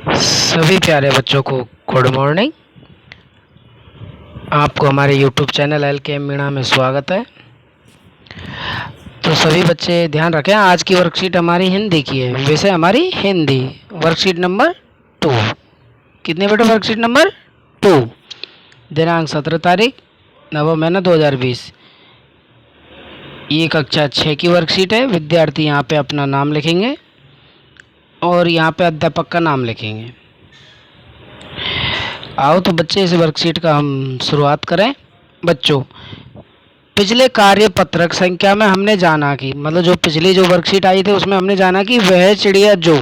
सभी प्यारे बच्चों को गुड मॉर्निंग। आपको हमारे YouTube चैनल LKM मीणा में स्वागत है। तो सभी बच्चे ध्यान रखें, आज की वर्कशीट हमारी हिंदी की है। विषय हमारी हिंदी, वर्कशीट नंबर 2। कितने बेटा? Worksheet number 2। दिनांक 17 तारीख नवंबर महीना 2020। ये कक्षा 6 की वर्कशीट है। विद्यार्थी यहाँ पे अपना नाम लिखेंगे और यहाँ पे अध्यापक का नाम लिखेंगे। आओ तो बच्चे इस वर्कशीट का हम शुरुआत करें। बच्चों, पिछले कार्य पत्रक संख्या में हमने जाना कि मतलब जो पिछली जो वर्कशीट आई थी उसमें हमने जाना कि वह चिड़िया जो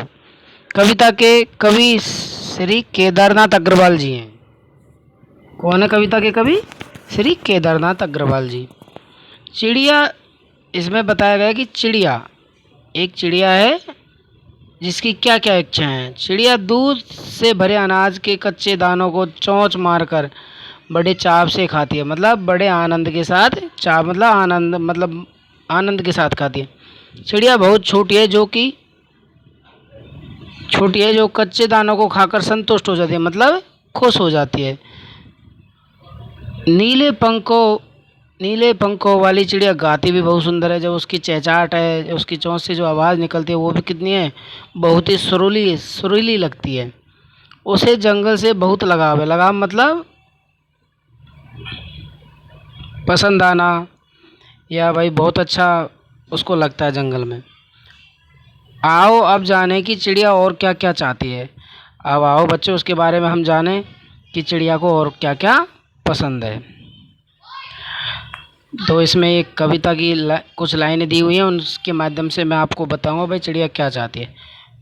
कविता के कवि श्री केदारनाथ अग्रवाल जी हैं। कौन है कविता के कवि? श्री केदारनाथ अग्रवाल जी। चिड़िया, इसमें बताया गया कि चिड़िया एक चिड़िया है जिसकी क्या क्या इच्छाएं हैं। चिड़िया दूध से भरे अनाज के कच्चे दानों को चोंच मारकर बड़े चाव से खाती है, मतलब बड़े आनंद के साथ। चाव मतलब आनंद के साथ खाती है। चिड़िया बहुत छोटी है जो कच्चे दानों को खाकर संतुष्ट हो जाती है, मतलब खुश हो जाती है। नीले पंखों वाली चिड़िया गाती भी बहुत सुंदर है। जब उसकी चहचहाट है, उसकी चोंच से जो आवाज़ निकलती है वो भी कितनी है, बहुत ही सुरीली लगती है। उसे जंगल से बहुत लगाव है। लगाव मतलब पसंद आना, या भाई बहुत अच्छा उसको लगता है जंगल में। आओ अब जाने कि चिड़िया और क्या क्या चाहती है। अब आओ बच्चे उसके बारे में हम जानें कि चिड़िया को और क्या क्या पसंद है। तो इसमें एक कविता की कुछ लाइनें दी हुई हैं, उनके माध्यम से मैं आपको बताऊंगा भाई चिड़िया क्या चाहती है।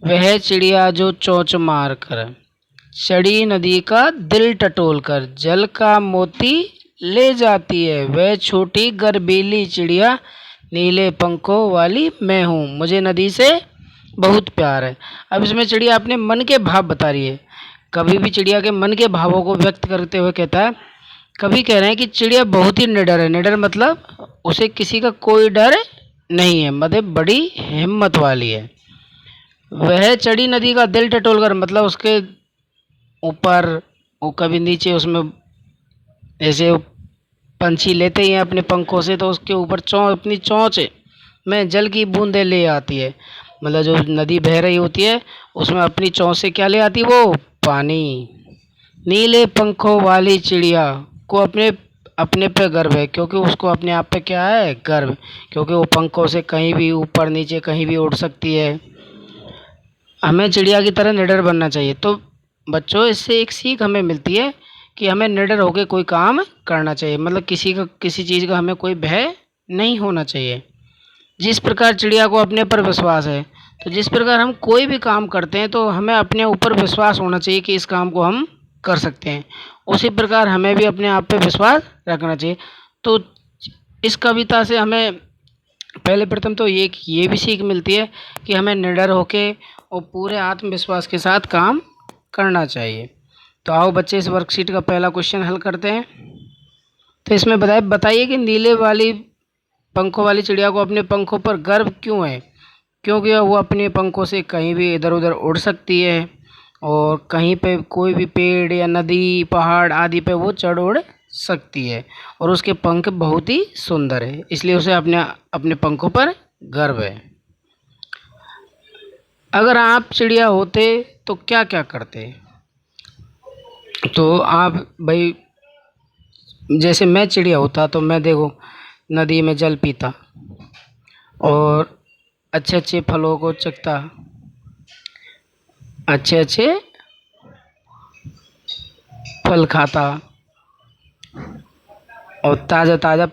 वह चिड़िया जो चोंच मार कर चढ़ी नदी का दिल टटोल कर जल का मोती ले जाती है। वह छोटी गर्वीली चिड़िया नीले पंखों वाली मैं हूँ, मुझे नदी से बहुत प्यार है। अब इसमें चिड़िया अपने मन के भाव बता रही है। कभी भी चिड़िया के मन के भावों को व्यक्त करते हुए कहता है, कभी कह रहे हैं कि चिड़िया बहुत ही निडर है। निडर मतलब उसे किसी का कोई डर नहीं है, मतलब बड़ी हिम्मत वाली है। वह चढ़ी नदी का दिल टटोल कर, मतलब उसके ऊपर वो कभी नीचे, उसमें ऐसे पंछी लेते ही हैं अपने पंखों से, तो उसके ऊपर अपनी चोंच में जल की बूंदें ले आती है। मतलब जो नदी बह रही होती है उसमें अपनी चोंच से क्या ले आती है? वो पानी। नीले पंखों वाली चिड़िया को अपने पे गर्व है, क्योंकि उसको अपने आप पे क्या है? गर्व, क्योंकि वो पंखों से कहीं भी ऊपर नीचे कहीं भी उड़ सकती है। हमें चिड़िया की तरह निडर बनना चाहिए। तो बच्चों, इससे एक सीख हमें मिलती है कि हमें निडर होकर कोई काम करना चाहिए, मतलब किसी चीज़ का हमें कोई भय नहीं होना चाहिए। जिस प्रकार चिड़िया को अपने पर विश्वास है, तो जिस प्रकार हम कोई भी काम करते हैं तो हमें अपने ऊपर विश्वास होना चाहिए कि इस काम को हम कर सकते हैं। उसी प्रकार हमें भी अपने आप पे विश्वास रखना चाहिए। तो इस कविता से हमें पहले प्रथम तो ये भी सीख मिलती है कि हमें निडर होके और पूरे आत्मविश्वास के साथ काम करना चाहिए। तो आओ बच्चे इस वर्कशीट का पहला क्वेश्चन हल करते हैं। तो इसमें बताइए कि नीले वाली पंखों वाली चिड़िया को अपने पंखों पर गर्व क्यों है? क्योंकि वो अपने पंखों से कहीं भी इधर उधर उड़ सकती है और कहीं पे कोई भी पेड़ या नदी पहाड़ आदि पे वो चढ़ उड़ सकती है, और उसके पंख बहुत ही सुंदर है, इसलिए उसे अपने पंखों पर गर्व है। अगर आप चिड़िया होते तो क्या क्या करते? तो आप भाई, जैसे मैं चिड़िया होता तो मैं देखो नदी में जल पीता और अच्छे अच्छे फलों को चखता, अच्छे अच्छे फल खाता और ताज़ा ताज़ा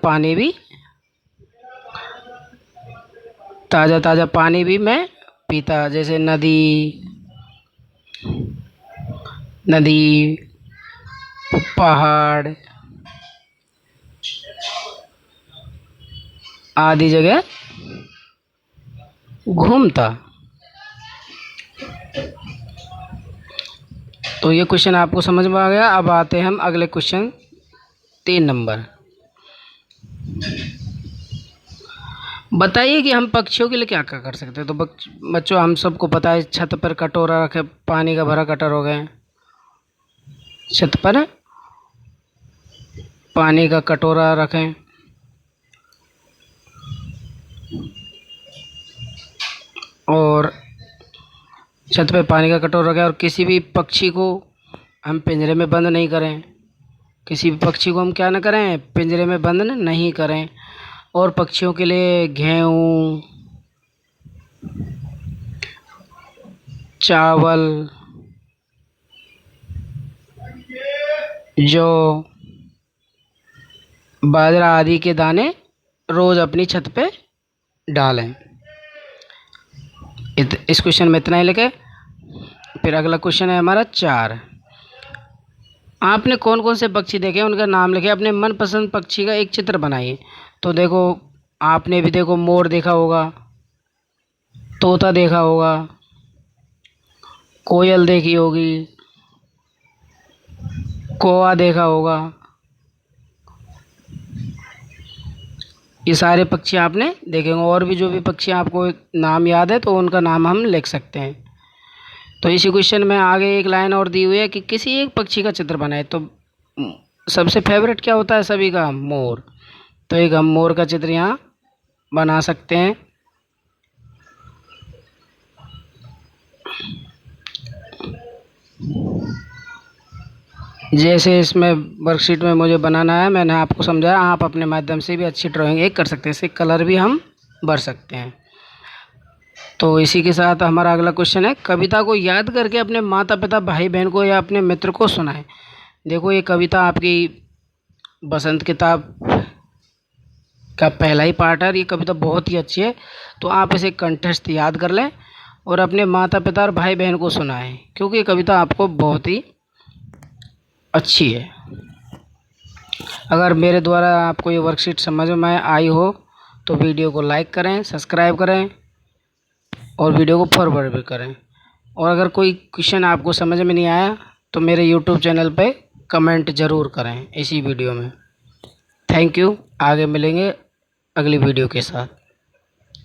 पानी भी मैं पीता। जैसे नदी पहाड़ आदि जगह घूमता। तो ये क्वेश्चन आपको समझ में आ गया। अब आते हैं हम अगले क्वेश्चन 3 नंबर। बताइए कि हम पक्षियों के लिए क्या क्या कर सकते हैं। तो बच्चों, हम सबको पता है छत पर कटोरा रखे, पानी का भरा कटर हो गए, छत पर पानी का कटोरा रखें, और छत पे पानी का कटोरा रखें। और किसी भी पक्षी को हम पिंजरे में बंद नहीं करें, किसी भी पक्षी को हम क्या ना करें, पिंजरे में बंद नहीं करें। और पक्षियों के लिए गेहूँ, चावल, जौ, बाजरा आदि के दाने रोज़ अपनी छत पे डालें। इस क्वेश्चन में इतना ही लिखे। फिर अगला क्वेश्चन है हमारा 4। आपने कौन कौन से पक्षी देखे, उनका नाम लिखे। अपने मनपसंद पक्षी का एक चित्र बनाइए। तो देखो, आपने भी देखो मोर देखा होगा, तोता देखा होगा, कोयल देखी होगी, कौवा देखा होगा। ये सारे पक्षी आपने देखे होंगे। और भी जो भी पक्षी आपको नाम याद है तो उनका नाम हम लिख सकते हैं। तो इसी क्वेश्चन में आगे एक लाइन और दी हुई है कि किसी एक पक्षी का चित्र बनाए। तो सबसे फेवरेट क्या होता है सभी का, मोर। तो एक हम मोर का चित्र यहाँ बना सकते हैं। जैसे इसमें वर्कशीट में मुझे बनाना है, मैंने आपको समझाया, आप अपने माध्यम से भी अच्छी ड्राइंग एक कर सकते हैं। इससे कलर भी हम भर सकते हैं। तो इसी के साथ हमारा अगला क्वेश्चन है, कविता को याद करके अपने माता पिता, भाई बहन को या अपने मित्र को सुनाएं। देखो, ये कविता आपकी बसंत किताब का पहला ही पार्ट है। ये कविता बहुत ही अच्छी है। तो आप इसे कंठस्थ याद कर लें और अपने माता पिता और भाई बहन को सुनाएं, क्योंकि ये कविता आपको बहुत ही अच्छी है। अगर मेरे द्वारा आपको ये वर्कशीट समझ में आई हो तो वीडियो को लाइक करें, सब्सक्राइब करें और वीडियो को फॉरवर्ड भी करें। और अगर कोई क्वेश्चन आपको समझ में नहीं आया तो मेरे यूट्यूब चैनल पे कमेंट ज़रूर करें इसी वीडियो में। Thank you. आगे मिलेंगे अगली वीडियो के साथ।